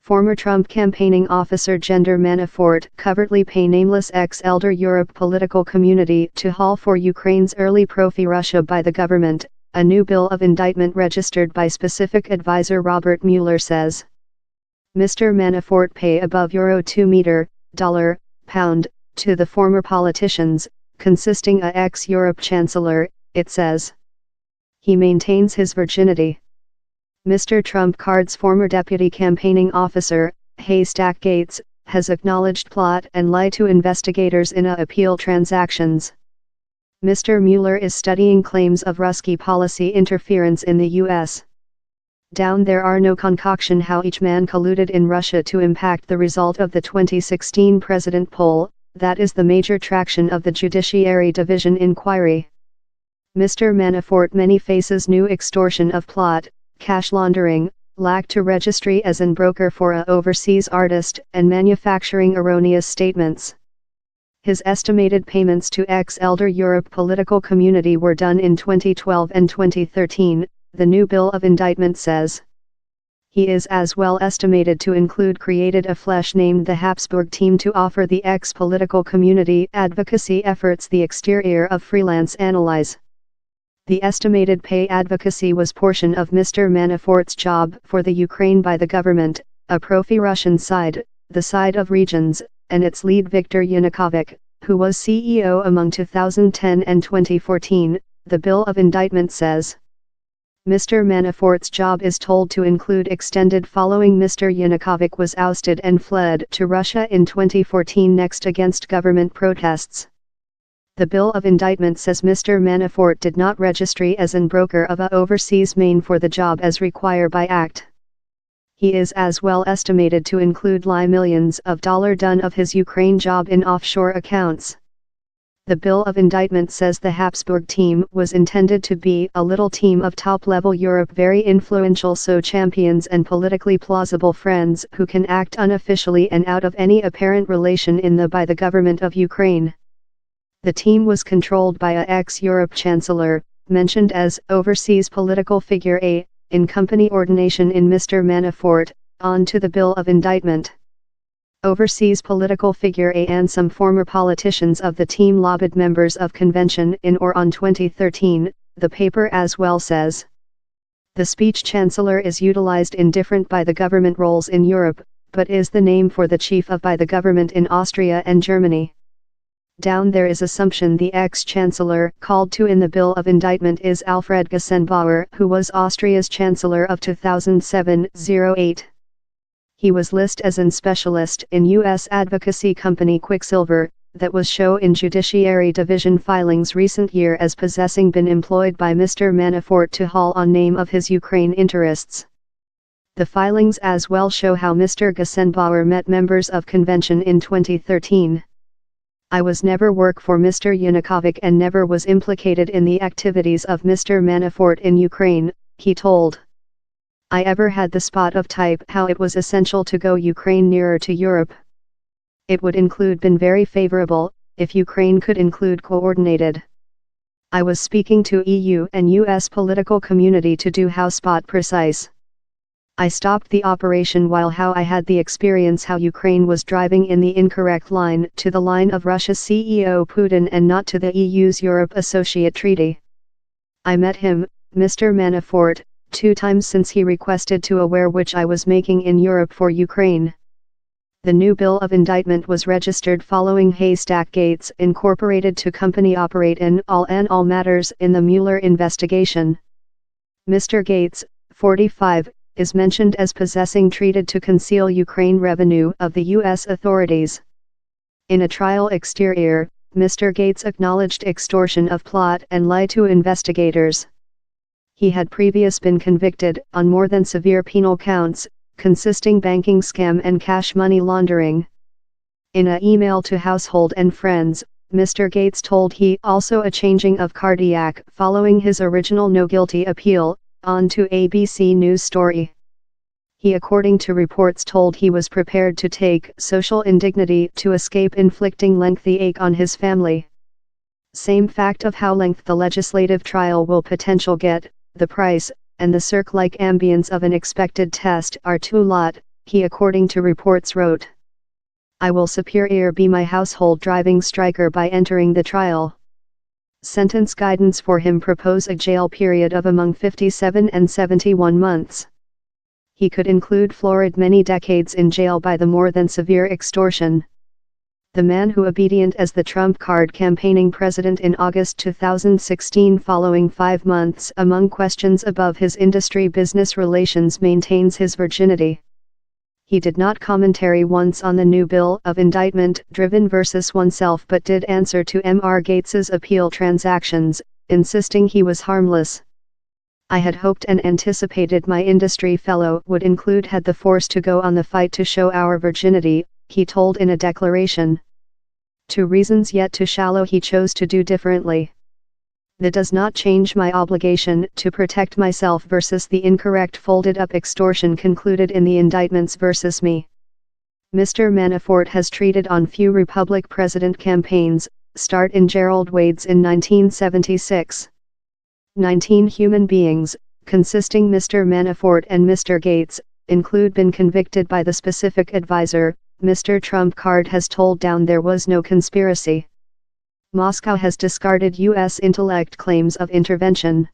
Former Trump campaigning officer Gender Manafort covertly pay nameless ex-elder Europe political community to haul for Ukraine's early pro-Russia by the government, a new bill of indictment registered by specific advisor Robert Mueller says. Mr. Manafort pay above €2 million, pound, to the former politicians, consisting a ex-Europe chancellor, it says. He maintains his virginity. Mr. Trump Card's former deputy campaigning officer, Haystack Gates, has acknowledged plot and lie to investigators in appeal transactions. Mr. Mueller is studying claims of Ruski policy interference in the U.S. Down there are no concoction how each man colluded in Russia to impact the result of the 2016 president poll, that is the major traction of the Judiciary Division inquiry. Mr. Manafort many faces new extortion of plot, cash laundering, lack to registry as an broker for a overseas artist and manufacturing erroneous statements. His estimated payments to ex-elder Europe political community were done in 2012 and 2013, the new bill of indictment says. He is as well estimated to include created a flesh named the Habsburg team to offer the ex-political community advocacy efforts the exterior of freelance analyze. The estimated pay advocacy was portion of Mr. Manafort's job for the Ukraine by the government, a pro-Russian side, the side of regions, and its lead Viktor Yanukovych, who was CEO among 2010 and 2014, the bill of indictment says. Mr. Manafort's job is told to include extended following Mr. Yanukovych was ousted and fled to Russia in 2014 next against government protests. The bill of indictment says Mr. Manafort did not register as an broker of a overseas main for the job as required by Act. He is as well estimated to include millions of dollars done of his Ukraine job in offshore accounts. The bill of indictment says the Habsburg team was intended to be a little team of top-level Europe very influential champions and politically plausible friends who can act unofficially and out of any apparent relation by the government of Ukraine. The team was controlled by a ex-Europe chancellor, mentioned as overseas political figure A, in company ordination in Mr. Manafort, on to the bill of indictment. Overseas political figure A and some former politicians of the team lobbied members of convention in or on 2013, the paper as well says. The speech chancellor is utilized in different by the government roles in Europe, but is the name for the chief of by the government in Austria and Germany. Down there is assumption the ex-chancellor called to in the bill of indictment is Alfred Gusenbauer, who was Austria's chancellor of 2007-08. He was listed as an specialist in U.S. advocacy company Quicksilver, that was shown in Judiciary Division filings recent year as possessing been employed by Mr. Manafort to haul on name of his Ukraine interests. The filings as well show how Mr. Gusenbauer met members of convention in 2013. I was never work for Mr. Yanukovych and never was implicated in the activities of Mr. Manafort in Ukraine, he told. I ever had the spot of type how it was essential to go Ukraine nearer to Europe. It would include been very favorable, if Ukraine could include coordinated. I was speaking to EU and US political community to do how spot precise. I stopped the operation while how I had the experience how Ukraine was driving in the incorrect line to the line of Russia's CEO Putin and not to the EU's Europe Associate Treaty. I met him, Mr. Manafort, 2 times since he requested to aware which I was making in Europe for Ukraine. The new bill of indictment was registered following Haystack Gates Incorporated to company operate in all matters in the Mueller investigation. Mr. Gates, 45, is mentioned as possessing treated to conceal Ukraine revenue of the U.S. authorities. In a trial exterior, Mr. Gates acknowledged extortion of plot and lie to investigators. He had previously been convicted on more than severe penal counts, consisting banking scam and cash money laundering. In an email to household and friends, Mr. Gates told he also a changing of cardiac following his original no guilty appeal, on to ABC News story. He according to reports told he was prepared to take social indignity to escape inflicting lengthy ache on his family. Same fact of how length the legislative trial will potential get, the price, and the cirque-like ambience of an expected test are too lot, he according to reports wrote, "I will superior be my household driving striker by entering the trial." Sentence guidance for him propose a jail period of among 57 and 71 months. He could include florid many decades in jail by the more than severe extortion. The man who obedient as the trump card campaigning president in August 2016 following 5 months among questions above his industry business relations maintains his virginity. He did not commentary once on the new bill of indictment driven versus oneself but did answer to Mr. Gates's appeal transactions, insisting he was harmless. "I had hoped and anticipated my industry fellow would include had the force to go on the fight to show our virginity," he told in a declaration. 2 reasons yet too shallow he chose to do differently. "That does not change my obligation to protect myself versus the incorrect folded up extortion concluded in the indictments versus me." Mr. Manafort has treated on few Republican president campaigns, start in Gerald Wade's in 1976. 19 human beings, consisting Mr. Manafort and Mr. Gates, include been convicted by the specific advisor. Mr. Trump card has told down there was no conspiracy. Moscow has discarded U.S. intellect claims of intervention.